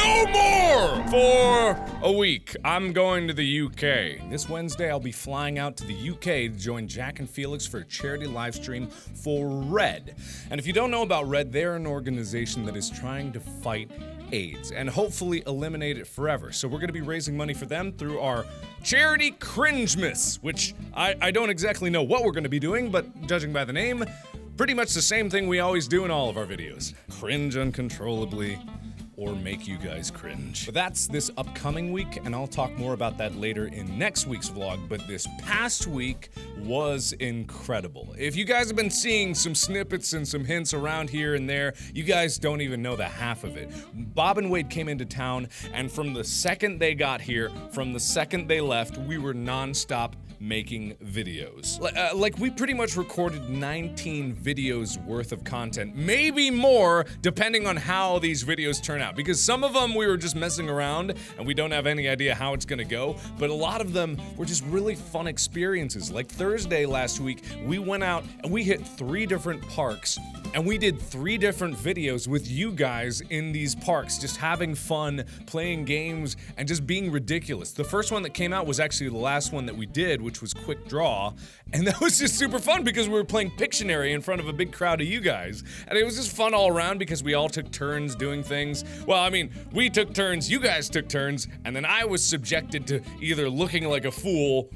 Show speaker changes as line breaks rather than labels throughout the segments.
no more for a week. I'm going to the UK. This Wednesday, I'll be flying out to the UK to join Jack and Felix for a charity live stream for Red. And if you don't know about Red, they're an organization that is trying to fight AIDS and hopefully eliminate it forever. So we're going to be raising money for them through our charity Cringemas, which I don't exactly know what we're going to be doing, but judging by the name, pretty much the same thing we always do in all of our videos. Cringe uncontrollably, or make you guys cringe. But that's this upcoming week, and I'll talk more about that later in next week's vlog, but this past week was incredible. If you guys have been seeing some snippets and some hints around here and there, you guys don't even know the half of it. Bob and Wade came into town, and from the second they got here, from the second they left, we were non-stop making videos. Like we pretty much recorded 19 videos worth of content, maybe more, depending on how these videos turn out. Because some of them we were just messing around and we don't have any idea how it's gonna go, but a lot of them were just really fun experiences. Like Thursday last week, we went out and we hit 3 different parks and we did 3 different videos with you guys in these parks, just having fun, playing games, and just being ridiculous. The first one that came out was actually the last one that we did, which was Quick Draw, and that was just super fun because we were playing Pictionary in front of a big crowd of you guys, and it was just fun all around because we all took turns doing things. Well, I mean, we took turns, you guys took turns, and then I was subjected to either looking like a fool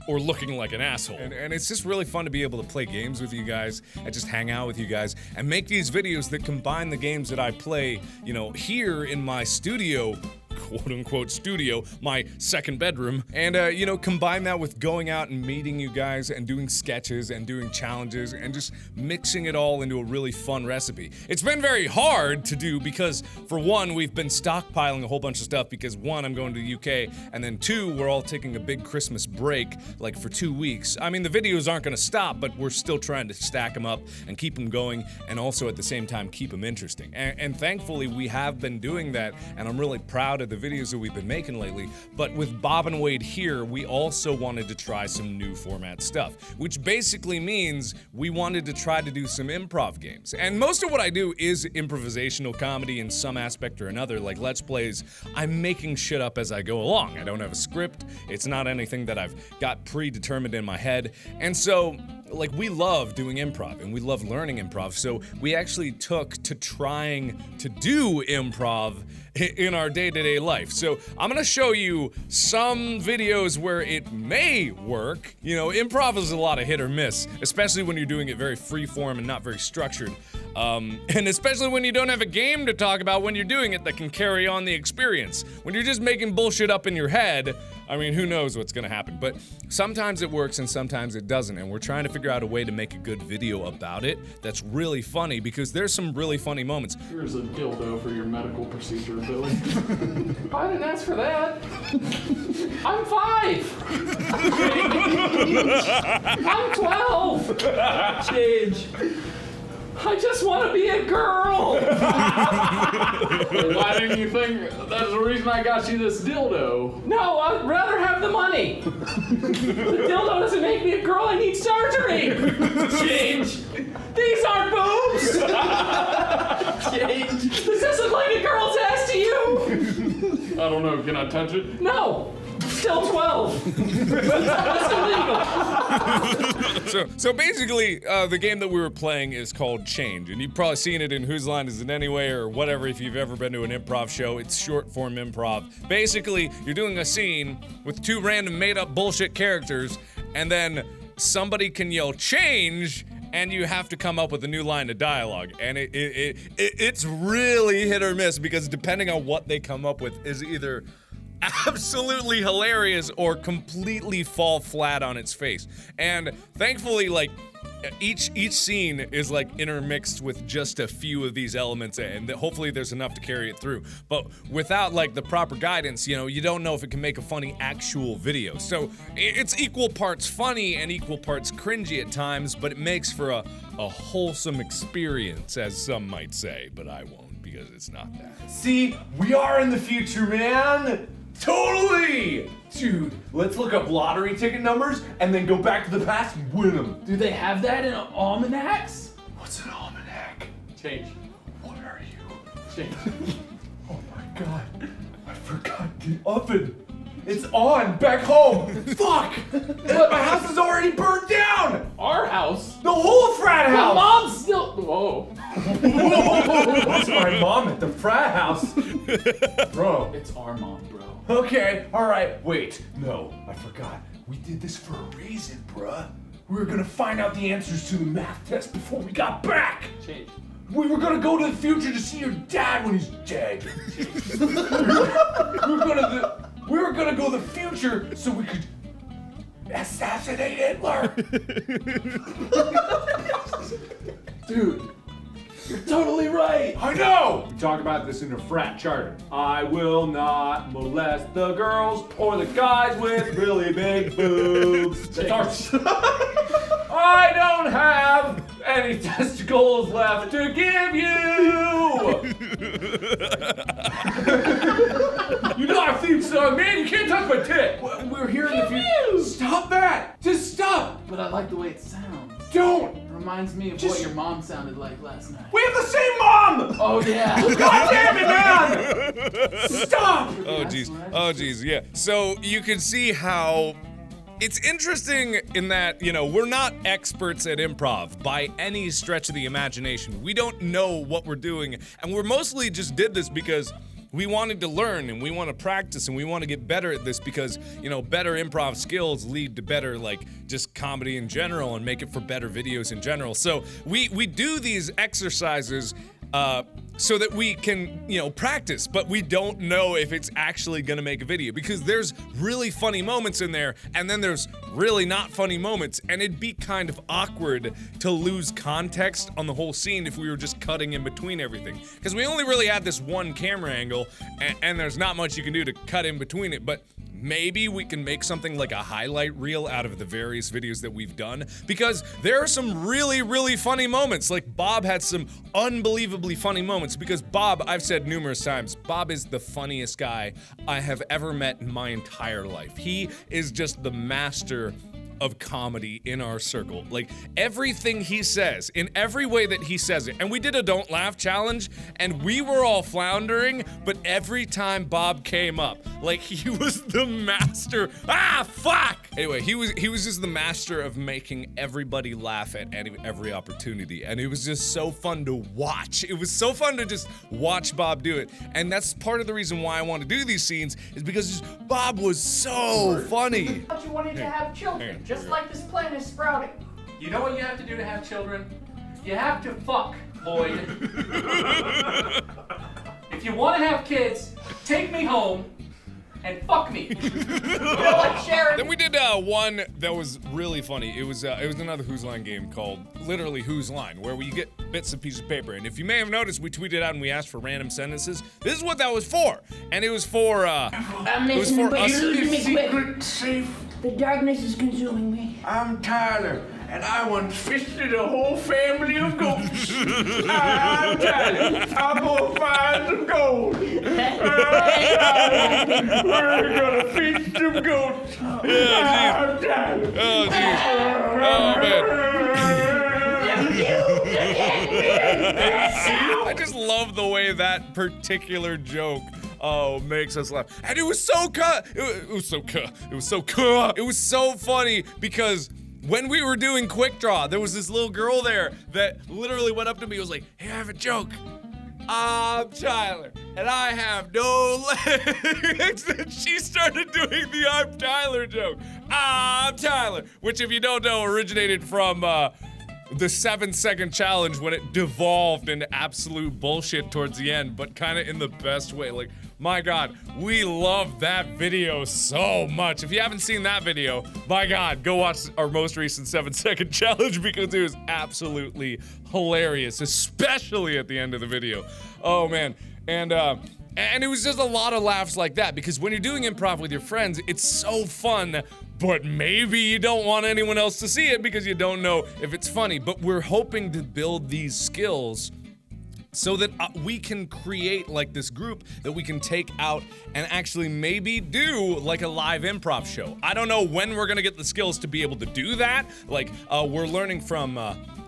or looking like an asshole. And it's just really fun to be able to play games with you guys and just hang out with you guys and make these videos that combine the games that I play, you know, here in my studio, quote-unquote studio, my second bedroom, and you know, combine that with going out and meeting you guys and doing sketches and doing challenges and just mixing it all into a really fun recipe. It's been very hard to do because, for one, we've been stockpiling a whole bunch of stuff because 1, I'm going to the UK, and then 2, we're all taking a big Christmas break, like for 2 weeks. I mean, the videos aren't gonna stop, but we're still trying to stack them up and keep them going, and also at the same time keep them interesting. And thankfully, we have been doing that, and I'm really proud of the videos that we've been making lately. But with Bob and Wade here, we also wanted to try some new format stuff, which basically means we wanted to try to do some improv games. And most of what I do is improvisational comedy in some aspect or another, like Let's Plays. I'm making shit up as I go along. I don't have a script. It's not anything that I've got predetermined in my head. And so, like, we love doing improv and we love learning improv, so we actually took to trying to do improv in our day-to-day life. So I'm gonna show you some videos where it may work. You know, improv is a lot of hit or miss, especially when you're doing it very free-form and not very structured. And especially when you don't have a game to talk about when you're doing it that can carry on the experience. When you're just making bullshit up in your head, I mean, who knows what's gonna happen. But sometimes it works and sometimes it doesn't, and we're trying to figure out a way to make a good video about it that's really funny, because there's some really funny moments.
Here's a dildo for your medical procedure, Billy. I didn't ask for that. I'm 5. I'm 12. Change. I just want to be a girl. Why didn't you think that's the reason I got you this dildo? No, I'd rather have the money. The dildo doesn't make me a girl. I need surgery. Change. These aren't boobs. Change. Does this look like a girl's ass to you? I don't know. Can I touch it? No. Still 12. That's illegal.
So basically, the game that we were playing is called Change, and you've probably seen it in Whose Line Is It Anyway or whatever if you've ever been to an improv show. It's short form improv. Basically, you're doing a scene with 2 random made up bullshit characters, and then somebody can yell change, and you have to come up with a new line of dialogue. And it's really hit or miss, because depending on what they come up with is either absolutely hilarious or completely fall flat on its face. And thankfully, like, each scene is like intermixed with just a few of these elements, and hopefully there's enough to carry it through. But without like the proper guidance, you know, you don't know if it can make a funny actual video. So it's equal parts funny and equal parts cringy at times, but it makes for a wholesome experience, as some might say, but I won't, because it's not that.
See, we are in the future, man! Totally! Dude, let's look up lottery ticket numbers and then go back to the past and win them.
Do they have that in almanacs?
What's an almanac?
Change.
What are you?
Change.
Oh my god. I forgot the oven. It's on back home. Fuck. But my house is already burnt down.
Our house?
The whole frat
My
house.
mom's still. Whoa.
What's my mom at the frat house? Bro.
It's our mom, bro.
Okay, alright, wait. No, I forgot. We did this for a reason, bruh. We were gonna find out the answers to the math test before we got back.
Change.
We were gonna go to the future to see your dad when he's dead. we were gonna go to the future so we could assassinate Hitler.
Dude, you're totally right.
I know.
We talk about this in a frat charter. I will not molest the girls or the guys with really big boobs. That's ours. I don't have any testicles left to give you. You know our theme song, man. You can't touch my tit.
We're here in the future. Stop that. Just stop.
But I like the way it sounds.
Don't.
It reminds me of what your mom sounded like last night.
We have the same mom.
Oh yeah.
God damn it, man. Stop.
Oh geez. Oh geez. Yeah. So you can see how it's interesting in that, you know, we're not experts at improv by any stretch of the imagination. We don't know what we're doing, and we're mostly just did this because we wanted to learn and we want to practice and we want to get better at this because, you know, better improv skills lead to better, like, just comedy in general and make it for better videos in general. So we do these exercises so that we can, you know, practice, but we don't know if it's actually gonna make a video because there's really funny moments in there and then there's really not funny moments, and it'd be kind of awkward to lose context on the whole scene if we were just cutting in between everything, because we only really had this one camera angle and there's not much you can do to cut in between it. But maybe we can make something like a highlight reel out of the various videos that we've done, because there are some really, really funny moments. Like Bob had some unbelievably funny moments, because Bob, I've said numerous times, Bob is the funniest guy I have ever met in my entire life. He is just the master of comedy in our circle. Like, everything he says, in every way that he says it. And we did a Don't Laugh challenge, and we were all floundering, but every time Bob came up, like, he was the master. Ah, fuck! Anyway, he was just the master of making everybody laugh at every opportunity, and it was just so fun to watch. It was so fun to just watch Bob do it, and that's part of the reason why I want to do these scenes, is because just, Bob was so funny.
I thought you wanted to have children, just like this plant is sprouting.
You know what you have to do to have children? You have to fuck, Lloyd. If you want to have kids, take me home and fuck me.
Like Sharon.
Then we did one that was really funny. It was another Whose Line game called literally Whose Line, where we get bits of pieces of paper. And if you may have noticed, we tweeted out and we asked for random sentences. This is what that was for, and it was for
I'm
it was
listening,
for
but
us.
you lose me quick.
Secret safe.
The darkness is consuming me.
I'm Tyler, and I once fisted a whole family of goats. I'm Tyler. I'm gonna find some gold. We're gonna feed some goats. I'm Tyler.
Oh jeez. Oh man. I just love the way that particular joke makes us laugh. And it was so funny because when we were doing Quick Draw, there was this little girl there that literally went up to me and was like, "Hey, I have a joke. I'm Tyler, and I have no legs." And she started doing the I'm Tyler joke. I'm Tyler, which, if you don't know, originated from the 7-second challenge when it devolved into absolute bullshit towards the end, but kind of in the best way. Like, my God, we love that video so much. If you haven't seen that video, my God, go watch our most recent 7-second challenge because it was absolutely hilarious, especially at the end of the video. Oh man, and it was just a lot of laughs like that, because when you're doing improv with your friends, it's so fun, but maybe you don't want anyone else to see it because you don't know if it's funny. But we're hoping to build these skills so that we can create like this group that we can take out and actually maybe do like a live improv show. I don't know when we're gonna get the skills to be able to do that. Like, we're learning from,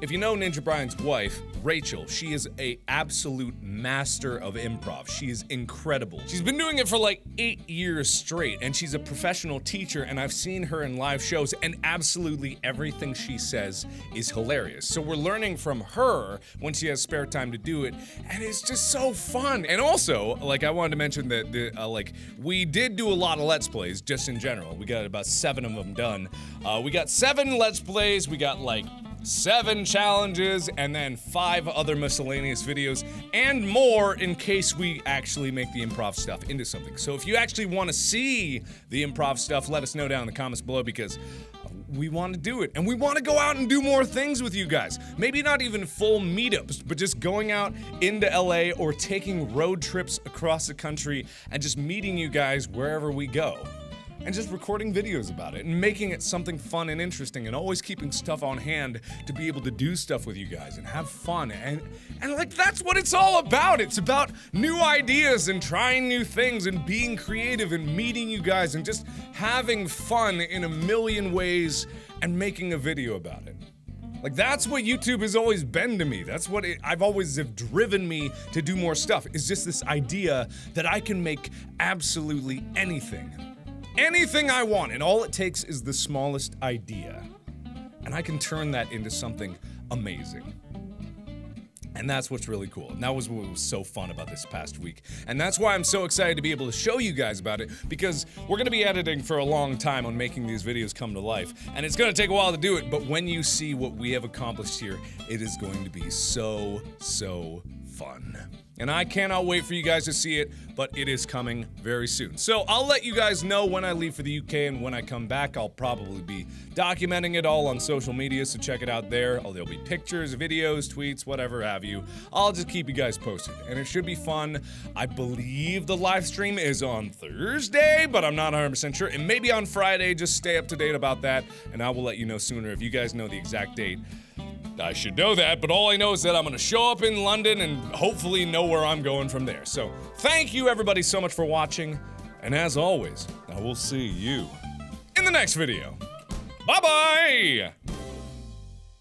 if you know Ninja Brian's wife, Rachel. She is a absolute master of improv. She is incredible. She's been doing it for like 8 years straight, and she's a professional teacher, and I've seen her in live shows, and absolutely everything she says is hilarious. So we're learning from her when she has spare time to do it, and it's just so fun. And also, like, I wanted to mention that we did do a lot of Let's Plays just in general. We got about 7 of them done. We got 7 Let's Plays, we got like 7 challenges, and then 5 other miscellaneous videos, and more in case we actually make the improv stuff into something. So if you actually want to see the improv stuff, let us know down in the comments below, because we want to do it, and we want to go out and do more things with you guys. Maybe not even full meetups, but just going out into LA or taking road trips across the country and just meeting you guys wherever we go. And just recording videos about it and making it something fun and interesting, and always keeping stuff on hand to be able to do stuff with you guys and have fun. And like, that's what it's all about. It's about new ideas and trying new things and being creative and meeting you guys and just having fun in a million ways and making a video about it. Like, that's what YouTube has always been to me. That's what I've always have driven me to do more stuff, is just this idea that I can make absolutely anything. Anything I want, and all it takes is the smallest idea. And I can turn that into something amazing. And that's what's really cool. And that was what was so fun about this past week. And that's why I'm so excited to be able to show you guys about it, because we're gonna be editing for a long time on making these videos come to life. And it's gonna take a while to do it, but when you see what we have accomplished here, it is going to be so, so fun. And I cannot wait for you guys to see it, but it is coming very soon. So I'll let you guys know when I leave for the UK, and when I come back, I'll probably be documenting it all on social media, so check it out there. There'll be pictures, videos, tweets, whatever have you. I'll just keep you guys posted, and it should be fun. I believe the live stream is on Thursday, but I'm not 100% sure. It may be on Friday. Just stay up to date about that, and I will let you know sooner. If you guys know the exact date, I should know that, but all I know is that I'm gonna show up in London and hopefully know where I'm going from there. So thank you everybody so much for watching, and as always, I will see you in the next video. Bye-bye!